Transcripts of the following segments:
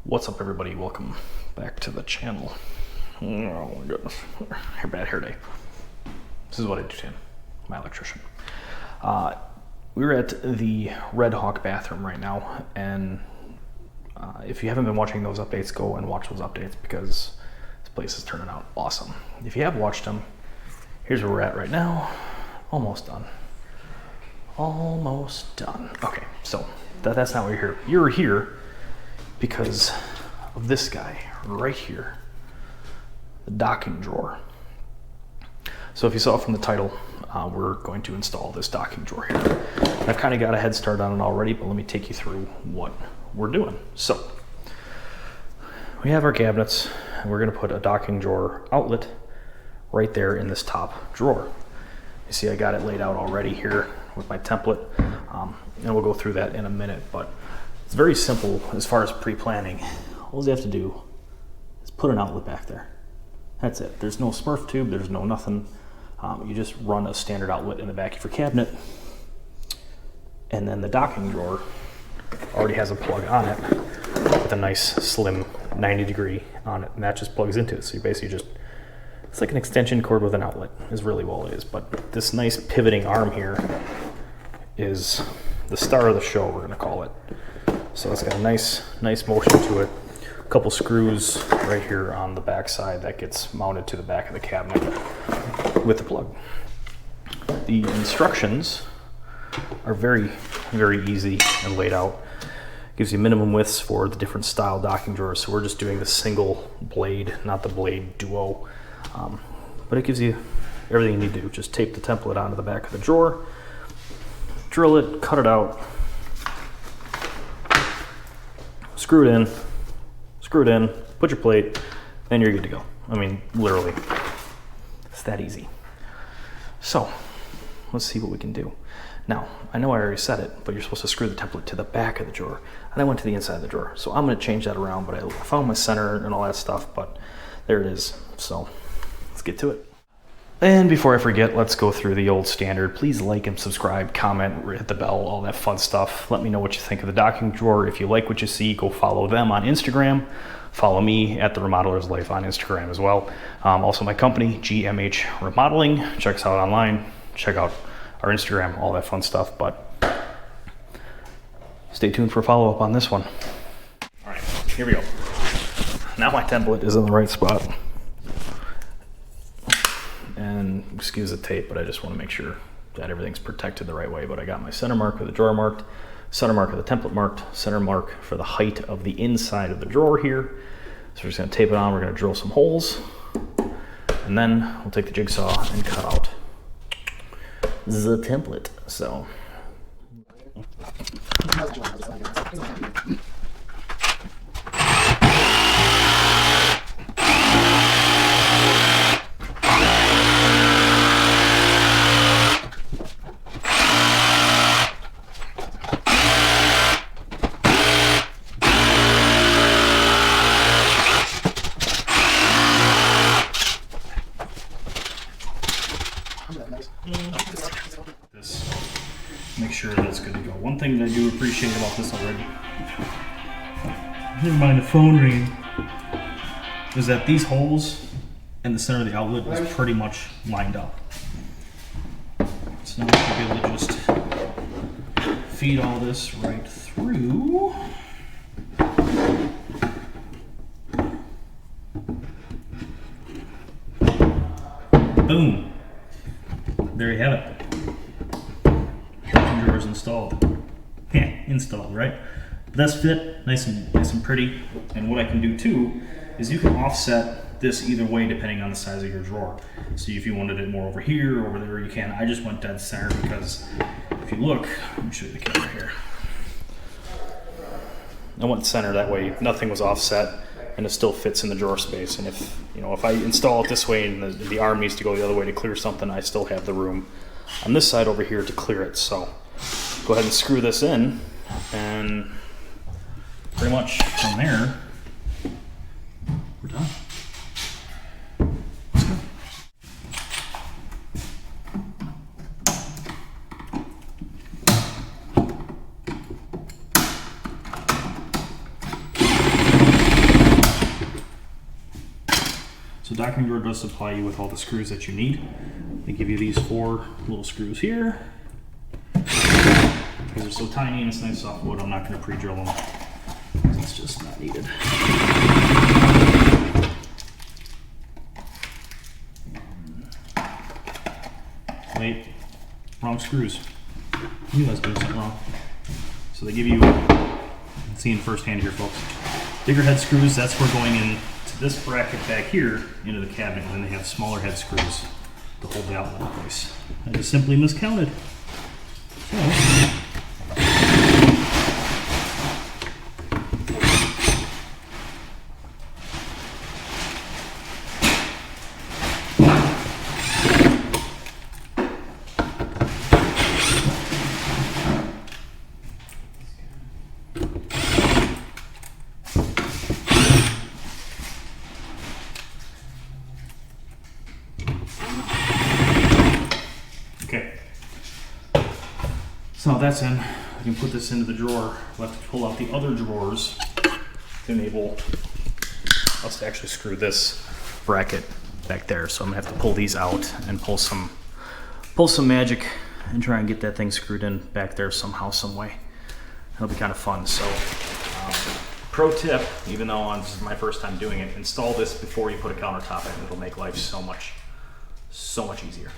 What's up, everybody? Welcome back to the channel. Oh my goodness, bad hair day. This is what I do, Tim, my electrician. We're at the Red Hawk bathroom right now, and if you haven't been watching those updates, go and watch those updates because this place is turning out awesome. If you have watched them, here's where we're at right now. Almost done. Almost done. Okay, so that's not why you're here. You're here because of this guy right here, the docking drawer. So if you saw from the title, we're going to install this docking drawer here. I've kind of got a head start on it already, but let me take you through what we're doing. So we have our cabinets, and we're going to put a docking drawer outlet right there in this top drawer. You see I got it laid out already here with my template, and we'll go through that in a minute, but it's very simple as far as pre-planning. All you have to do is put an outlet back there. That's it. There's no Smurf tube, there's no nothing. You just run a standard outlet in the back of your cabinet, and then the docking drawer already has a plug on it with a nice slim 90-degree on it, and that just plugs into it. So you basically just, it's like an extension cord with an outlet is really all it is. But this nice pivoting arm here is the star of the show, we're gonna call it. So it's got a nice motion to it. A couple screws right here on the back side that gets mounted to the back of the cabinet with the plug. The instructions are very, very easy and laid out. Gives you minimum widths for the different style docking drawers. So we're just doing the single blade, not the blade duo. But it gives you everything you need to do. Just tape the template onto the back of the drawer, drill it, cut it out, screw it in, put your plate, and you're good to go. I mean, literally, it's that easy. So, let's see what we can do. Now, I know I already said it, but you're supposed to screw the template to the back of the drawer, and I went to the inside of the drawer. So I'm gonna change that around, but I found my center and all that stuff, but there it is. So, let's get to it. And before I forget, let's go through the old standard. Please like and subscribe, comment, hit the bell, all that fun stuff. Let me know what you think of the docking drawer. If you like what you see, go follow them on Instagram. Follow me at the Remodelers Life on Instagram as well. Also my company, GMH Remodeling. Check us out online. Check out our Instagram, all that fun stuff. But stay tuned for a follow-up on this one. All right, here we go. Now my template is in the right spot. And excuse the tape, but I just want to make sure that everything's protected the right way. But I got my center mark of the drawer marked, center mark of the template marked, center mark for the height of the inside of the drawer here. So we're just going to tape it on. We're going to drill some holes, and then we'll take the jigsaw and cut out the template. So make sure that it's good to go. One thing that I do appreciate about this already, never mind the phone ring, is that these holes in the center of the outlet is pretty much lined up. So now we'll be able to just feed all this right through. Boom. There you have it. Drawers installed. Yeah, installed, right? But that's fit, nice and pretty. And what I can do too is you can offset this either way depending on the size of your drawer. So if you wanted it more over here or over there, you can. I just went dead center because if you look, let me show you the camera here. I went center, that way nothing was offset and it still fits in the drawer space. And if I install it this way and the arm needs to go the other way to clear something, I still have the room on this side over here to clear it. So go ahead and screw this in, and pretty much from there, we're done. Let's go. So docking drawer does supply you with all the screws that you need. They give you these 4 little screws here. Because they're so tiny and it's nice soft wood, I'm not going to pre-drill them. It's just not needed. Wait, wrong screws. I knew I was doing something wrong. So they give you, seeing firsthand here, folks, bigger head screws. That's for going into this bracket back here into the cabinet, and then they have smaller head screws to hold the outlet in place. I just simply miscounted. So, okay. So that's in. I can put this into the drawer. We'll have to pull out the other drawers to enable us to actually screw this bracket back there. So I'm gonna have to pull these out and pull some magic and try and get that thing screwed in back there somehow, some way. It'll be kind of fun. So pro tip, even though this is my first time doing it, install this before you put a countertop in. It'll make life so much easier.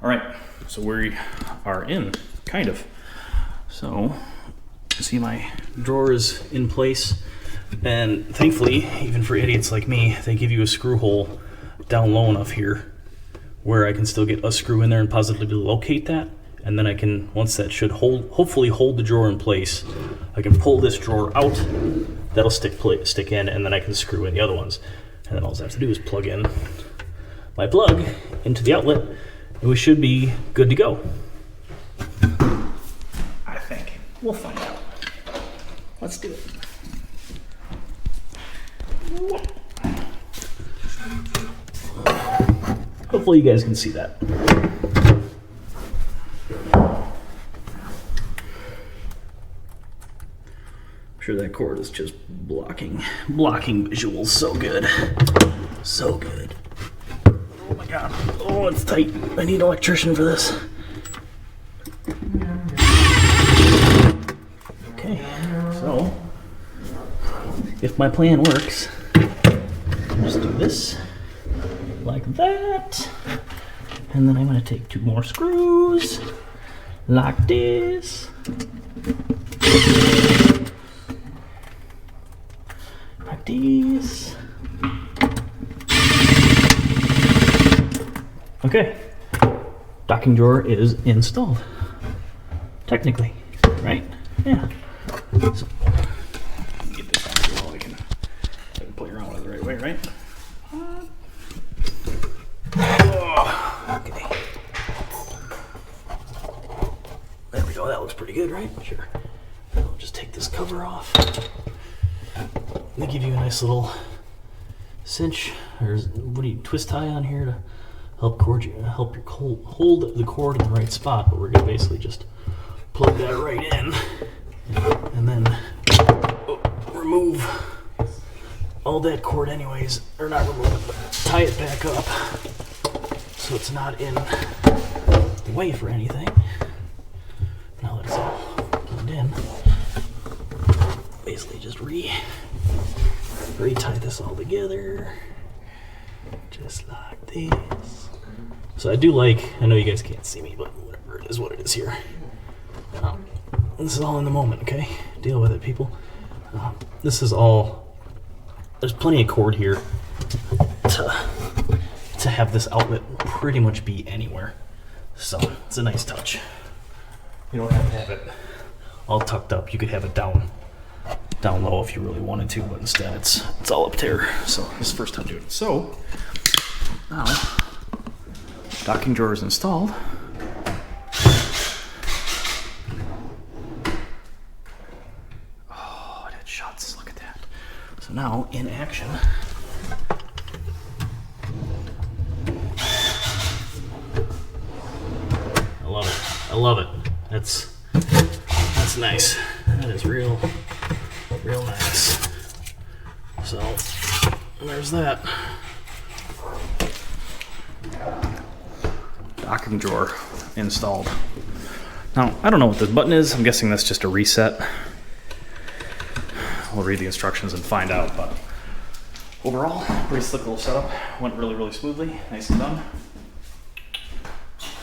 All right, so we are in, kind of. So, see, my drawer is in place, and thankfully, even for idiots like me, they give you a screw hole down low enough here where I can still get a screw in there and positively locate that, and then I can, once that should hopefully hold the drawer in place, I can pull this drawer out, that'll stick in, and then I can screw in the other ones. And then all I have to do is plug in my plug into the outlet, and we should be good to go. I think. We'll find out. Let's do it. Hopefully you guys can see that. I'm sure that cord is just blocking visuals so good. So good. Oh my god. Oh, it's tight. I need an electrician for this. Okay, so if my plan works, just do this like that. And then I'm going to take 2 more screws like this. Like this. Okay, docking drawer is installed. Technically, right? Yeah. So, get this out so I can play around with it the right way, right? Oh, okay. There we go. That looks pretty good, right? Sure. I'll just take this cover off. They give you a nice little cinch, or what do you twist tie on here to help hold the cord in the right spot. But we're gonna basically just plug that right in, and then remove all that cord anyways, or not remove it, but tie it back up so it's not in the way for anything. Now that it's all plugged in, basically just re-tie this all together, just like this. So I do like, I know you guys can't see me, but whatever, it is what it is here. This is all in the moment, okay? Deal with it, people. This is all, there's plenty of cord here to have this outlet pretty much be anywhere. So it's a nice touch. You don't have to have it all tucked up. You could have it down low if you really wanted to, but instead it's all up there. So this is the first time doing it. So now docking drawer is installed. Oh, it shuts. Look at that. So now in action. I love it. That's nice. That is real nice. So there's that. Docking drawer installed. Now, I don't know what this button is. I'm guessing that's just a reset. We'll read the instructions and find out, but overall, pretty slick little setup. Went really, really smoothly. Nice and done.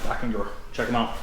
Docking drawer. Check them out.